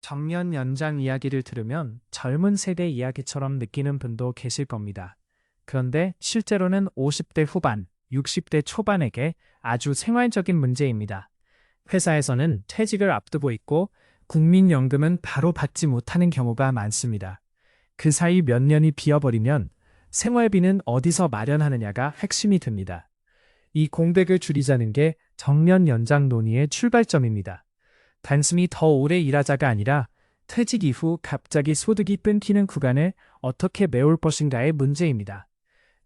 정년 연장 이야기를 들으면 젊은 세대 이야기처럼 느끼는 분도 계실 겁니다. 그런데 실제로는 50대 후반, 60대 초반에게 아주 생활적인 문제입니다. 회사에서는 퇴직을 앞두고 있고 국민연금은 바로 받지 못하는 경우가 많습니다. 그 사이 몇 년이 비어버리면 생활비는 어디서 마련하느냐가 핵심이 됩니다. 이 공백을 줄이자는 게 정년 연장 논의의 출발점입니다. 단순히 더 오래 일하자가 아니라 퇴직 이후 갑자기 소득이 끊기는 구간을 어떻게 메울 것인가의 문제입니다.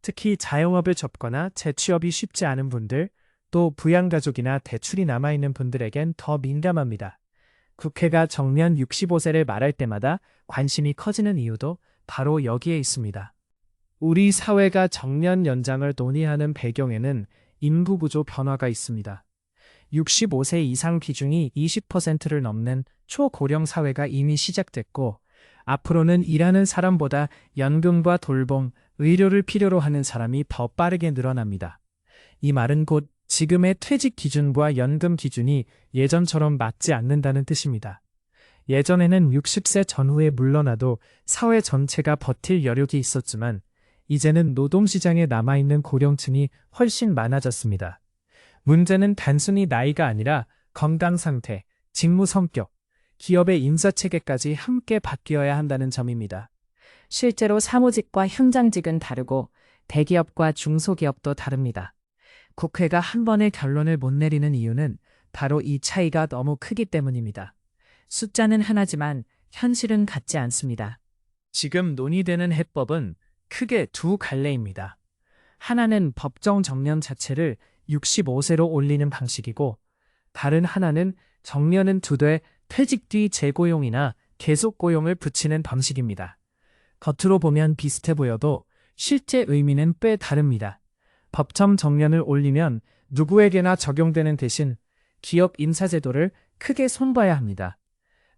특히 자영업을 접거나 재취업이 쉽지 않은 분들, 또 부양가족이나 대출이 남아있는 분들에겐 더 민감합니다. 국회가 정년 65세를 말할 때마다 관심이 커지는 이유도 바로 여기에 있습니다. 우리 사회가 정년 연장을 논의하는 배경에는 인구 구조 변화가 있습니다. 65세 이상 비중이 20%를 넘는 초고령 사회가 이미 시작됐고, 앞으로는 일하는 사람보다 연금과 돌봄, 의료를 필요로 하는 사람이 더 빠르게 늘어납니다. 이 말은 곧 지금의 퇴직 기준과 연금 기준이 예전처럼 맞지 않는다는 뜻입니다. 예전에는 60세 전후에 물러나도 사회 전체가 버틸 여력이 있었지만, 이제는 노동시장에 남아있는 고령층이 훨씬 많아졌습니다. 문제는 단순히 나이가 아니라 건강 상태, 직무 성격, 기업의 인사체계까지 함께 바뀌어야 한다는 점입니다. 실제로 사무직과 현장직은 다르고 대기업과 중소기업도 다릅니다. 국회가 한 번에 결론을 못 내리는 이유는 바로 이 차이가 너무 크기 때문입니다. 숫자는 하나지만 현실은 같지 않습니다. 지금 논의되는 해법은 크게 두 갈래입니다. 하나는 법정 정년 자체를 65세로 올리는 방식이고, 다른 하나는 정년은 2대 퇴직 뒤 재고용이나 계속 고용을 붙이는 방식입니다. 겉으로 보면 비슷해 보여도 실제 의미는 꽤 다릅니다. 법정 정년을 올리면 누구에게나 적용되는 대신 기업 인사제도를 크게 손봐야 합니다.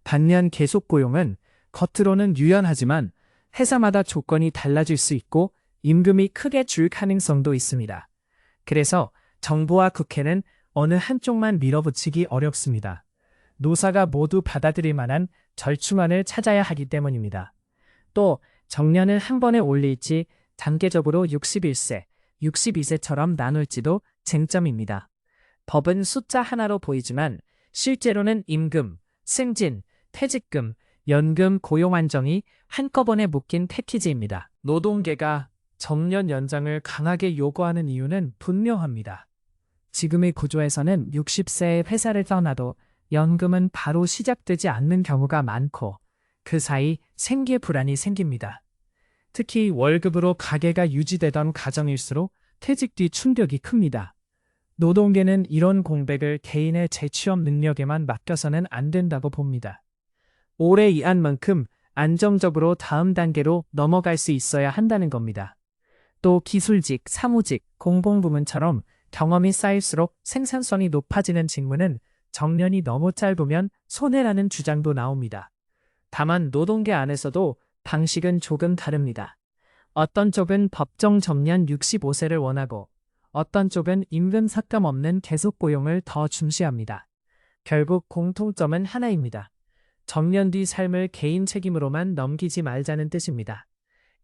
반면 계속 고용은 겉으로는 유연하지만 회사마다 조건이 달라질 수 있고 임금이 크게 줄 가능성도 있습니다. 그래서 정부와 국회는 어느 한쪽만 밀어붙이기 어렵습니다. 노사가 모두 받아들일 만한 절충안을 찾아야 하기 때문입니다. 또 정년을 한 번에 올릴지 단계적으로 61세, 62세처럼 나눌지도 쟁점입니다. 법은 숫자 하나로 보이지만 실제로는 임금, 승진, 퇴직금, 연금, 고용 안정이 한꺼번에 묶인 패키지입니다. 노동계가 정년 연장을 강하게 요구하는 이유는 분명합니다. 지금의 구조에서는 60세에 회사를 떠나도 연금은 바로 시작되지 않는 경우가 많고, 그 사이 생계 불안이 생깁니다. 특히 월급으로 가계가 유지되던 가정일수록 퇴직 뒤 충격이 큽니다. 노동계는 이런 공백을 개인의 재취업 능력에만 맡겨서는 안 된다고 봅니다. 오래 일한 만큼 안정적으로 다음 단계로 넘어갈 수 있어야 한다는 겁니다. 또 기술직, 사무직, 공공부문처럼 경험이 쌓일수록 생산성이 높아지는 직무는 정년이 너무 짧으면 손해라는 주장도 나옵니다. 다만 노동계 안에서도 방식은 조금 다릅니다. 어떤 쪽은 법정 정년 65세를 원하고 어떤 쪽은 임금 삭감 없는 계속 고용을 더 중시합니다. 결국 공통점은 하나입니다. 정년 뒤 삶을 개인 책임으로만 넘기지 말자는 뜻입니다.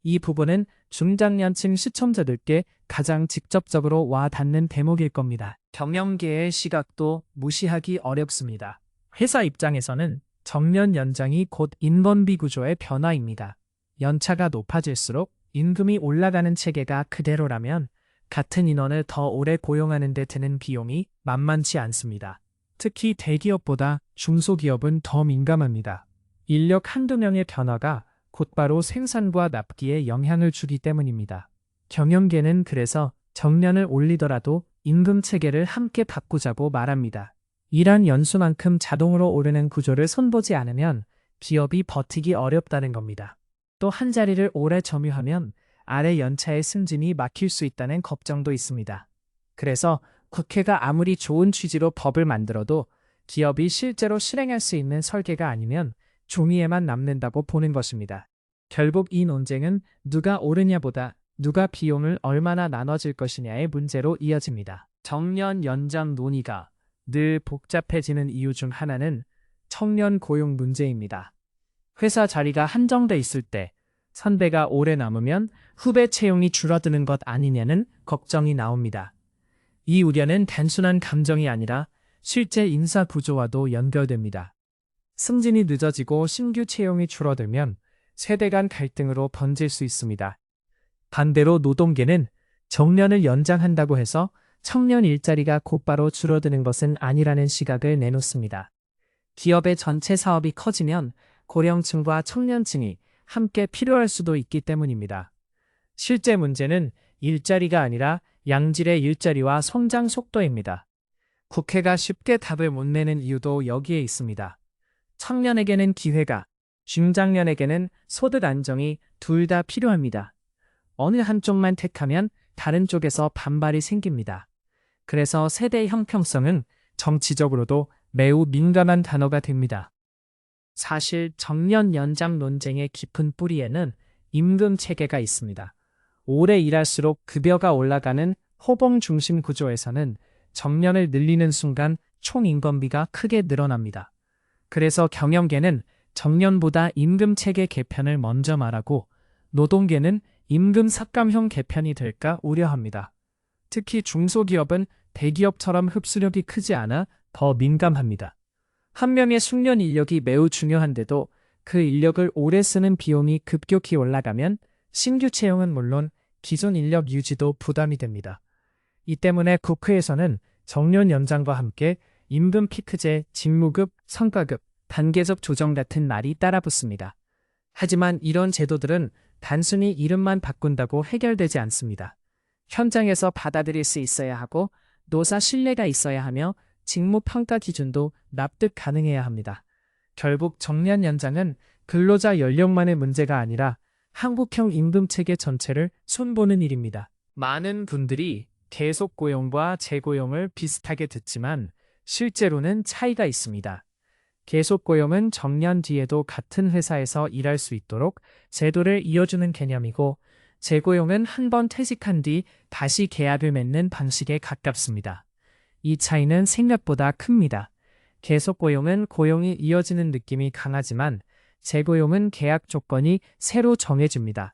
이 부분은 중장년층 시청자들께 가장 직접적으로 와 닿는 대목일 겁니다. 경영계의 시각도 무시하기 어렵습니다. 회사 입장에서는 정년 연장이 곧 인건비 구조의 변화입니다. 연차가 높아질수록 임금이 올라가는 체계가 그대로라면 같은 인원을 더 오래 고용하는 데 드는 비용이 만만치 않습니다. 특히 대기업보다 중소기업은 더 민감합니다. 인력 한두 명의 변화가 곧바로 생산과 납기에 영향을 주기 때문입니다. 경영계는 그래서 정년을 올리더라도 임금 체계를 함께 바꾸자고 말합니다. 일한 연수만큼 자동으로 오르는 구조를 손보지 않으면 기업이 버티기 어렵다는 겁니다. 또 한 자리를 오래 점유하면 아래 연차의 승진이 막힐 수 있다는 걱정도 있습니다. 그래서 국회가 아무리 좋은 취지로 법을 만들어도 기업이 실제로 실행할 수 있는 설계가 아니면 종이에만 남는다고 보는 것입니다. 결국 이 논쟁은 누가 옳으냐보다 누가 비용을 얼마나 나눠질 것이냐의 문제로 이어집니다. 정년 연장 논의가 늘 복잡해지는 이유 중 하나는 청년 고용 문제입니다. 회사 자리가 한정돼 있을 때 선배가 오래 남으면 후배 채용이 줄어드는 것 아니냐는 걱정이 나옵니다. 이 우려는 단순한 감정이 아니라 실제 인사 구조와도 연결됩니다. 승진이 늦어지고 신규 채용이 줄어들면 세대 간 갈등으로 번질 수 있습니다. 반대로 노동계는 정년을 연장한다고 해서 청년 일자리가 곧바로 줄어드는 것은 아니라는 시각을 내놓습니다. 기업의 전체 사업이 커지면 고령층과 청년층이 함께 필요할 수도 있기 때문입니다. 실제 문제는 일자리가 아니라 양질의 일자리와 성장 속도입니다. 국회가 쉽게 답을 못 내는 이유도 여기에 있습니다. 청년에게는 기회가, 중장년에게는 소득 안정이 둘 다 필요합니다. 어느 한쪽만 택하면 다른 쪽에서 반발이 생깁니다. 그래서 세대 형평성은 정치적으로도 매우 민감한 단어가 됩니다. 사실 정년 연장 논쟁의 깊은 뿌리에는 임금 체계가 있습니다. 오래 일할수록 급여가 올라가는 호봉 중심 구조에서는 정년을 늘리는 순간 총 인건비가 크게 늘어납니다. 그래서 경영계는 정년보다 임금 체계 개편을 먼저 말하고 노동계는 임금 삭감형 개편이 될까 우려합니다. 특히 중소기업은 대기업처럼 흡수력이 크지 않아 더 민감합니다. 한 명의 숙련 인력이 매우 중요한데도 그 인력을 오래 쓰는 비용이 급격히 올라가면 신규 채용은 물론 기존 인력 유지도 부담이 됩니다. 이 때문에 국회에서는 정년 연장과 함께 임금 피크제, 직무급, 성과급, 단계적 조정 같은 말이 따라붙습니다. 하지만 이런 제도들은 단순히 이름만 바꾼다고 해결되지 않습니다. 현장에서 받아들일 수 있어야 하고 노사 신뢰가 있어야 하며 직무 평가 기준도 납득 가능해야 합니다. 결국 정년 연장은 근로자 연령만의 문제가 아니라 한국형 임금 체계 전체를 손보는 일입니다. 많은 분들이 계속 고용과 재고용을 비슷하게 듣지만 실제로는 차이가 있습니다. 계속 고용은 정년 뒤에도 같은 회사에서 일할 수 있도록 제도를 이어주는 개념이고, 재고용은 한 번 퇴직한 뒤 다시 계약을 맺는 방식에 가깝습니다. 이 차이는 생각보다 큽니다. 계속 고용은 고용이 이어지는 느낌이 강하지만 재고용은 계약 조건이 새로 정해집니다.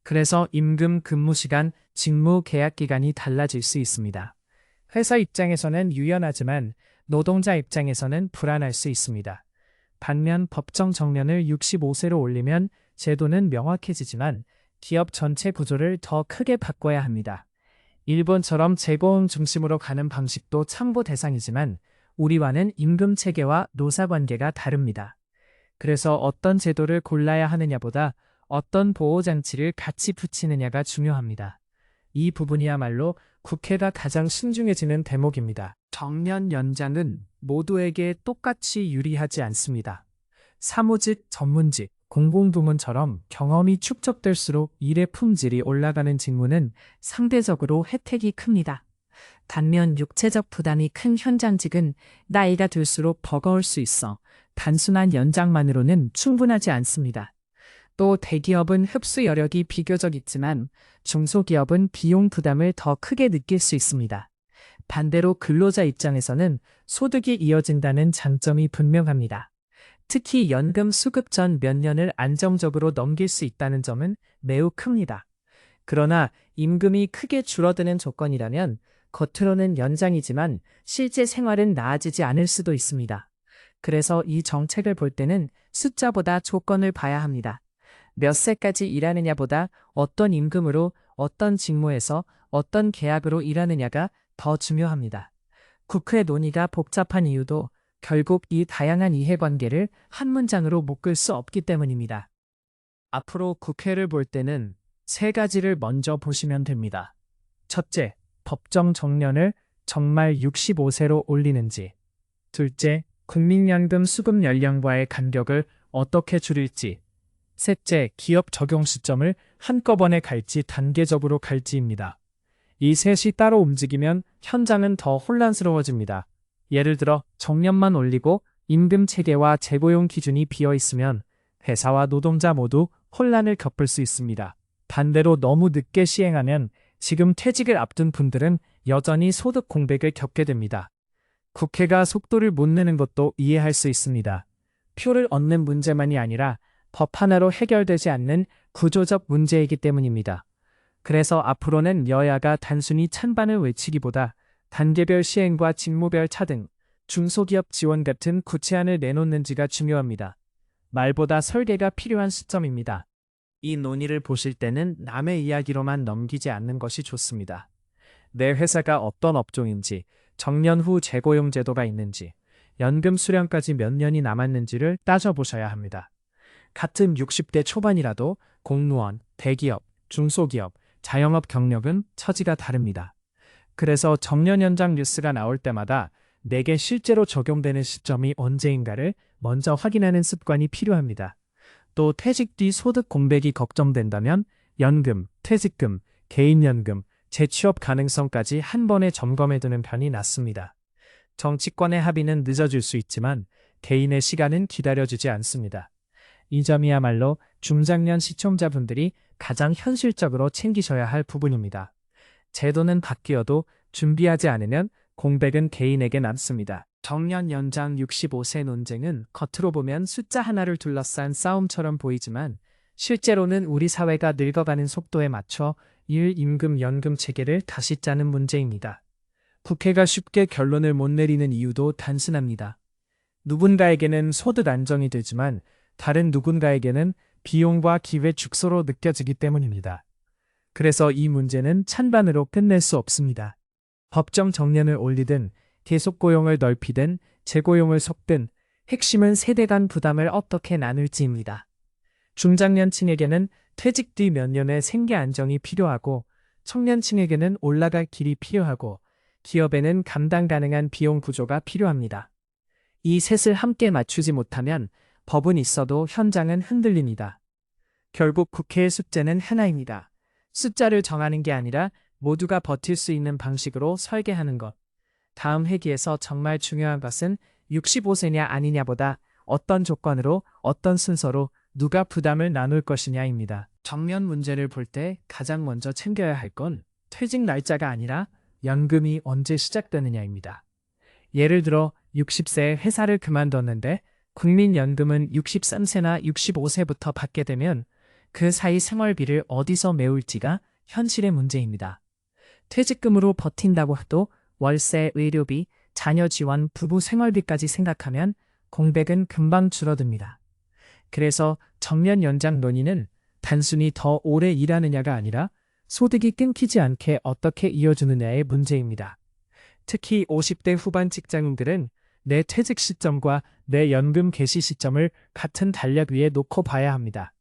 그래서 임금, 근무 시간, 직무 계약 기간이 달라질 수 있습니다. 회사 입장에서는 유연하지만 노동자 입장에서는 불안할 수 있습니다. 반면 법정 정년을 65세로 올리면 제도는 명확해지지만 기업 전체 구조를 더 크게 바꿔야 합니다. 일본처럼 재고용 중심으로 가는 방식도 참고 대상이지만 우리와는 임금 체계와 노사 관계가 다릅니다. 그래서 어떤 제도를 골라야 하느냐보다 어떤 보호장치를 같이 붙이느냐가 중요합니다. 이 부분이야말로 국회가 가장 신중해지는 대목입니다. 정년 연장은 모두에게 똑같이 유리하지 않습니다. 사무직, 전문직, 공공부문처럼 경험이 축적될수록 일의 품질이 올라가는 직무는 상대적으로 혜택이 큽니다. 반면 육체적 부담이 큰 현장직은 나이가 들수록 버거울 수 있어 단순한 연장만으로는 충분하지 않습니다. 또 대기업은 흡수 여력이 비교적 있지만 중소기업은 비용 부담을 더 크게 느낄 수 있습니다. 반대로 근로자 입장에서는 소득이 이어진다는 장점이 분명합니다. 특히 연금 수급 전 몇 년을 안정적으로 넘길 수 있다는 점은 매우 큽니다. 그러나 임금이 크게 줄어드는 조건이라면 겉으로는 연장이지만 실제 생활은 나아지지 않을 수도 있습니다. 그래서 이 정책을 볼 때는 숫자보다 조건을 봐야 합니다. 몇 세까지 일하느냐보다 어떤 임금으로, 어떤 직무에서, 어떤 계약으로 일하느냐가 더 중요합니다. 국회 논의가 복잡한 이유도 결국 이 다양한 이해관계를 한 문장으로 묶을 수 없기 때문입니다. 앞으로 국회를 볼 때는 세 가지를 먼저 보시면 됩니다. 첫째, 법정 정년을 정말 65세로 올리는지. 둘째, 국민연금 수급 연령과의 간격을 어떻게 줄일지. 셋째, 기업 적용 시점을 한꺼번에 갈지 단계적으로 갈지입니다. 이 셋이 따로 움직이면 현장은 더 혼란스러워집니다. 예를 들어 정년만 올리고 임금 체계와 재고용 기준이 비어 있으면 회사와 노동자 모두 혼란을 겪을 수 있습니다. 반대로 너무 늦게 시행하면 지금 퇴직을 앞둔 분들은 여전히 소득 공백을 겪게 됩니다. 국회가 속도를 못 내는 것도 이해할 수 있습니다. 표를 얻는 문제만이 아니라 법 하나로 해결되지 않는 구조적 문제이기 때문입니다. 그래서 앞으로는 여야가 단순히 찬반을 외치기보다 단계별 시행과 직무별 차등, 중소기업 지원 같은 구체안을 내놓는지가 중요합니다. 말보다 설계가 필요한 시점입니다. 이 논의를 보실 때는 남의 이야기로만 넘기지 않는 것이 좋습니다. 내 회사가 어떤 업종인지, 정년 후 재고용 제도가 있는지, 연금 수령까지 몇 년이 남았는지를 따져보셔야 합니다. 같은 60대 초반이라도 공무원, 대기업, 중소기업, 자영업 경력은 처지가 다릅니다. 그래서 정년 연장 뉴스가 나올 때마다 내게 실제로 적용되는 시점이 언제인가를 먼저 확인하는 습관이 필요합니다. 또 퇴직 뒤 소득 공백이 걱정된다면 연금, 퇴직금, 개인연금, 재취업 가능성까지 한 번에 점검해두는 편이 낫습니다. 정치권의 합의는 늦어질 수 있지만 개인의 시간은 기다려주지 않습니다. 이 점이야말로 중장년 시청자분들이 가장 현실적으로 챙기셔야 할 부분입니다. 제도는 바뀌어도 준비하지 않으면 공백은 개인에게 남습니다. 정년 연장 65세 논쟁은 겉으로 보면 숫자 하나를 둘러싼 싸움처럼 보이지만 실제로는 우리 사회가 늙어가는 속도에 맞춰 임금 연금 체계를 다시 짜는 문제입니다. 국회가 쉽게 결론을 못 내리는 이유도 단순합니다. 누군가에게는 소득 안정이 되지만 다른 누군가에게는 비용과 기회 축소로 느껴지기 때문입니다. 그래서 이 문제는 찬반으로 끝낼 수 없습니다. 법정 정년을 올리든 계속 고용을 넓히든 재고용을 섞든 핵심은 세대 간 부담을 어떻게 나눌지입니다. 중장년층에게는 퇴직 뒤 몇 년의 생계 안정이 필요하고 청년층에게는 올라갈 길이 필요하고 기업에는 감당 가능한 비용 구조가 필요합니다. 이 셋을 함께 맞추지 못하면 법은 있어도 현장은 흔들립니다. 결국 국회의 숙제는 하나입니다. 숫자를 정하는 게 아니라 모두가 버틸 수 있는 방식으로 설계하는 것. 다음 회기에서 정말 중요한 것은 65세냐 아니냐보다 어떤 조건으로 어떤 순서로 누가 부담을 나눌 것이냐입니다. 정년 문제를 볼 때 가장 먼저 챙겨야 할 건 퇴직 날짜가 아니라 연금이 언제 시작되느냐입니다. 예를 들어 60세에 회사를 그만뒀는데 국민연금은 63세나 65세부터 받게 되면 그 사이 생활비를 어디서 메울지가 현실의 문제입니다. 퇴직금으로 버틴다고 해도 월세, 의료비, 자녀 지원, 부부 생활비까지 생각하면 공백은 금방 줄어듭니다. 그래서 정년 연장 논의는 단순히 더 오래 일하느냐가 아니라 소득이 끊기지 않게 어떻게 이어주느냐의 문제입니다. 특히 50대 후반 직장인들은 내 퇴직 시점과 내 연금 개시 시점을 같은 달력 위에 놓고 봐야 합니다.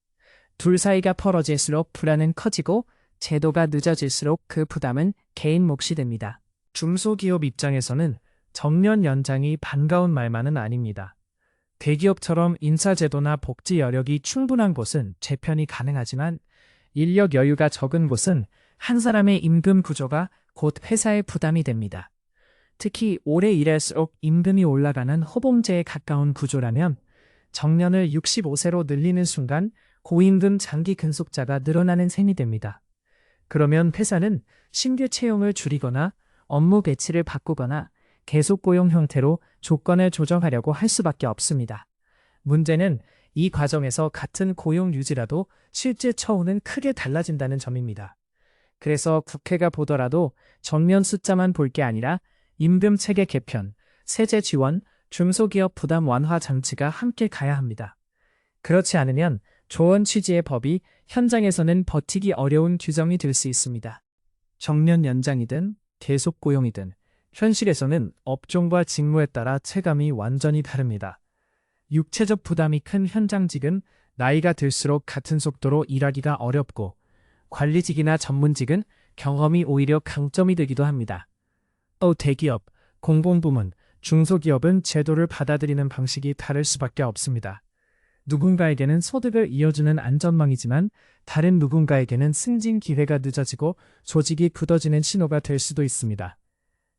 둘 사이가 벌어질수록 불안은 커지고 제도가 늦어질수록 그 부담은 개인 몫이 됩니다. 중소기업 입장에서는 정년 연장이 반가운 말만은 아닙니다. 대기업처럼 인사제도나 복지 여력이 충분한 곳은 재편이 가능하지만 인력 여유가 적은 곳은 한 사람의 임금 구조가 곧 회사의 부담이 됩니다. 특히 오래 일할수록 임금이 올라가는 호봉제에 가까운 구조라면 정년을 65세로 늘리는 순간 고임금 장기 근속자가 늘어나는 셈이 됩니다. 그러면 회사는 신규 채용을 줄이거나 업무 배치를 바꾸거나 계속 고용 형태로 조건을 조정하려고 할 수밖에 없습니다. 문제는 이 과정에서 같은 고용 유지라도 실제 처우는 크게 달라진다는 점입니다. 그래서 국회가 보더라도 정년 숫자만 볼 게 아니라 임금 체계 개편, 세제 지원, 중소기업 부담 완화 장치가 함께 가야 합니다. 그렇지 않으면 좋은 취지의 법이 현장에서는 버티기 어려운 규정이 될 수 있습니다. 정년 연장이든 계속 고용이든 현실에서는 업종과 직무에 따라 체감이 완전히 다릅니다. 육체적 부담이 큰 현장직은 나이가 들수록 같은 속도로 일하기가 어렵고 관리직이나 전문직은 경험이 오히려 강점이 되기도 합니다. 또 대기업, 공공부문, 중소기업은 제도를 받아들이는 방식이 다를 수밖에 없습니다. 누군가에게는 소득을 이어주는 안전망이지만 다른 누군가에게는 승진 기회가 늦어지고 조직이 굳어지는 신호가 될 수도 있습니다.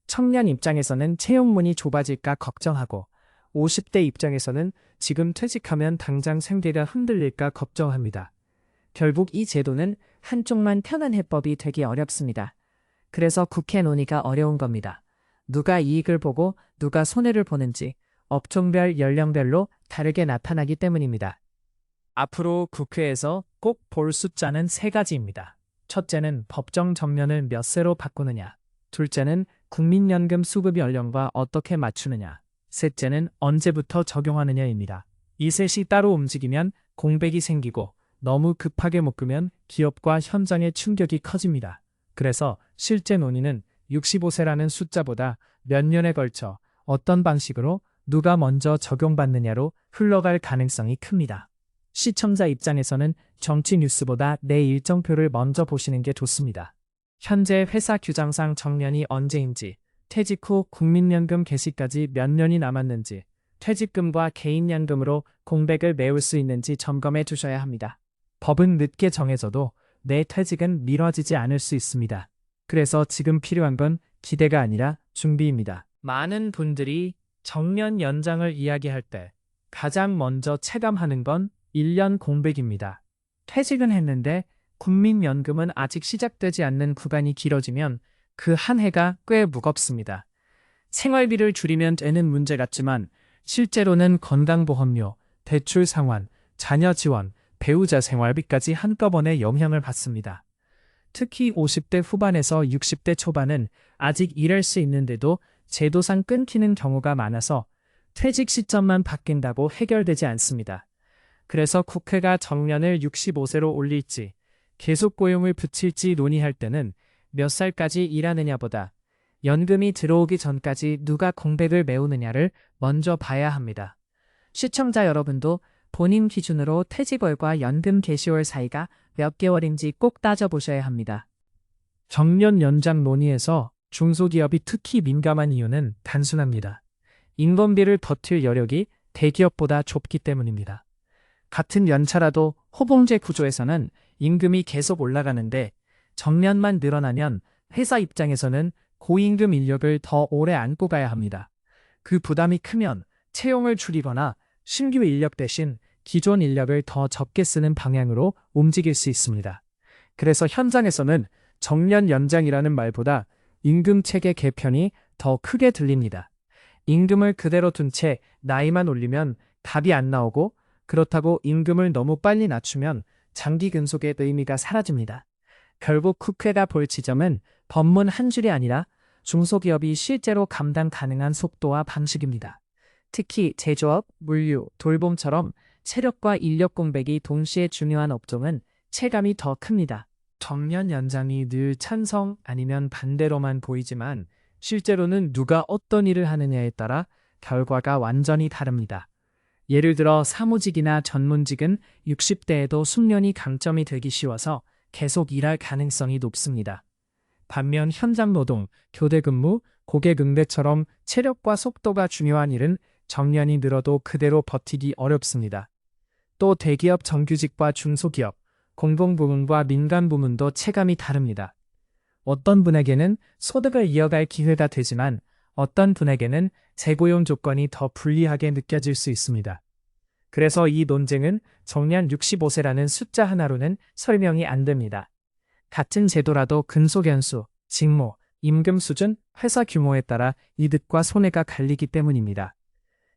청년 입장에서는 채용문이 좁아질까 걱정하고 50대 입장에서는 지금 퇴직하면 당장 생계가 흔들릴까 걱정합니다. 결국 이 제도는 한쪽만 편한 해법이 되기 어렵습니다. 그래서 국회 논의가 어려운 겁니다. 누가 이익을 보고 누가 손해를 보는지, 업종별 연령별로 다르게 나타나기 때문입니다. 앞으로 국회에서 꼭 볼 숫자는 세 가지입니다. 첫째는 법정 정년을 몇 세로 바꾸느냐. 둘째는 국민연금 수급 연령과 어떻게 맞추느냐. 셋째는 언제부터 적용하느냐입니다. 이 셋이 따로 움직이면 공백이 생기고 너무 급하게 묶으면 기업과 현장의 충격이 커집니다. 그래서 실제 논의는 65세라는 숫자보다 몇 년에 걸쳐 어떤 방식으로 누가 먼저 적용받느냐로 흘러갈 가능성이 큽니다. 시청자 입장에서는 정치 뉴스보다 내 일정표를 먼저 보시는 게 좋습니다. 현재 회사 규정상 정년이 언제인지, 퇴직 후 국민연금 개시까지 몇 년이 남았는지, 퇴직금과 개인연금으로 공백을 메울 수 있는지 점검해 두셔야 합니다. 법은 늦게 정해져도 내 퇴직은 미뤄지지 않을 수 있습니다. 그래서 지금 필요한 건 기대가 아니라 준비입니다. 많은 분들이 정년 연장을 이야기할 때 가장 먼저 체감하는 건 1년 공백입니다. 퇴직은 했는데 국민연금은 아직 시작되지 않는 구간이 길어지면 그 한 해가 꽤 무겁습니다. 생활비를 줄이면 되는 문제 같지만 실제로는 건강보험료, 대출 상환, 자녀 지원, 배우자 생활비까지 한꺼번에 영향을 받습니다. 특히 50대 후반에서 60대 초반은 아직 일할 수 있는데도 제도상 끊기는 경우가 많아서 퇴직 시점만 바뀐다고 해결되지 않습니다. 그래서 국회가 정년을 65세로 올릴지 계속 고용을 붙일지 논의할 때는 몇 살까지 일하느냐보다 연금이 들어오기 전까지 누가 공백을 메우느냐를 먼저 봐야 합니다. 시청자 여러분도 본인 기준으로 퇴직월과 연금 개시월 사이가 몇 개월인지 꼭 따져보셔야 합니다. 정년 연장 논의에서 중소기업이 특히 민감한 이유는 단순합니다. 인건비를 버틸 여력이 대기업보다 좁기 때문입니다. 같은 연차라도 호봉제 구조에서는 임금이 계속 올라가는데 정년만 늘어나면 회사 입장에서는 고임금 인력을 더 오래 안고 가야 합니다. 그 부담이 크면 채용을 줄이거나 신규 인력 대신 기존 인력을 더 적게 쓰는 방향으로 움직일 수 있습니다. 그래서 현장에서는 정년 연장이라는 말보다 임금 체계 개편이 더 크게 들립니다. 임금을 그대로 둔 채 나이만 올리면 답이 안 나오고 그렇다고 임금을 너무 빨리 낮추면 장기 근속의 의미가 사라집니다. 결국 국회가 볼 지점은 법문 한 줄이 아니라 중소기업이 실제로 감당 가능한 속도와 방식입니다. 특히 제조업, 물류, 돌봄처럼 체력과 인력 공백이 동시에 중요한 업종은 체감이 더 큽니다. 정년 연장이 늘 찬성 아니면 반대로만 보이지만 실제로는 누가 어떤 일을 하느냐에 따라 결과가 완전히 다릅니다. 예를 들어 사무직이나 전문직은 60대에도 숙련이 강점이 되기 쉬워서 계속 일할 가능성이 높습니다. 반면 현장 노동, 교대 근무, 고객 응대처럼 체력과 속도가 중요한 일은 정년이 늘어도 그대로 버티기 어렵습니다. 또 대기업 정규직과 중소기업, 공공부문과 민간부문도 체감이 다릅니다. 어떤 분에게는 소득을 이어갈 기회가 되지만 어떤 분에게는 재고용 조건이 더 불리하게 느껴질 수 있습니다. 그래서 이 논쟁은 정년 65세라는 숫자 하나로는 설명이 안 됩니다. 같은 제도라도 근속연수, 직무, 임금 수준, 회사 규모에 따라 이득과 손해가 갈리기 때문입니다.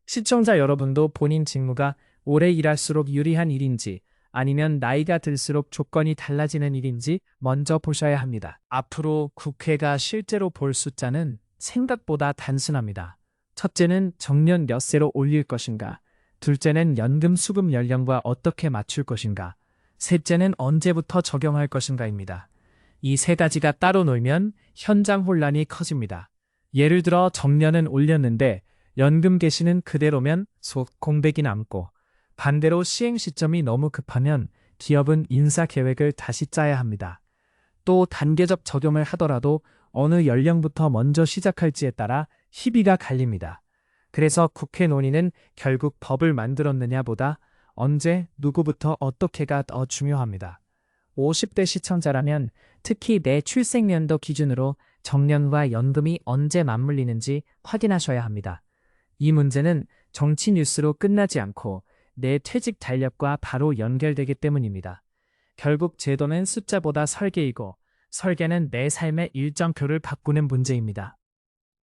시청자 여러분도 본인 직무가 오래 일할수록 유리한 일인지 아니면 나이가 들수록 조건이 달라지는 일인지 먼저 보셔야 합니다. 앞으로 국회가 실제로 볼 숫자는 생각보다 단순합니다. 첫째는 정년 몇 세로 올릴 것인가, 둘째는 연금 수급 연령과 어떻게 맞출 것인가, 셋째는 언제부터 적용할 것인가입니다. 이 세 가지가 따로 놀면 현장 혼란이 커집니다. 예를 들어 정년은 올렸는데 연금 개시는 그대로면 속 공백이 남고 반대로 시행 시점이 너무 급하면 기업은 인사 계획을 다시 짜야 합니다. 또 단계적 적용을 하더라도 어느 연령부터 먼저 시작할지에 따라 희비가 갈립니다. 그래서 국회 논의는 결국 법을 만들었느냐보다 언제, 누구부터 어떻게가 더 중요합니다. 50대 시청자라면 특히 내 출생연도 기준으로 정년과 연금이 언제 맞물리는지 확인하셔야 합니다. 이 문제는 정치 뉴스로 끝나지 않고 내 퇴직 달력과 바로 연결되기 때문입니다. 결국 제도는 숫자보다 설계이고 설계는 내 삶의 일정표를 바꾸는 문제입니다.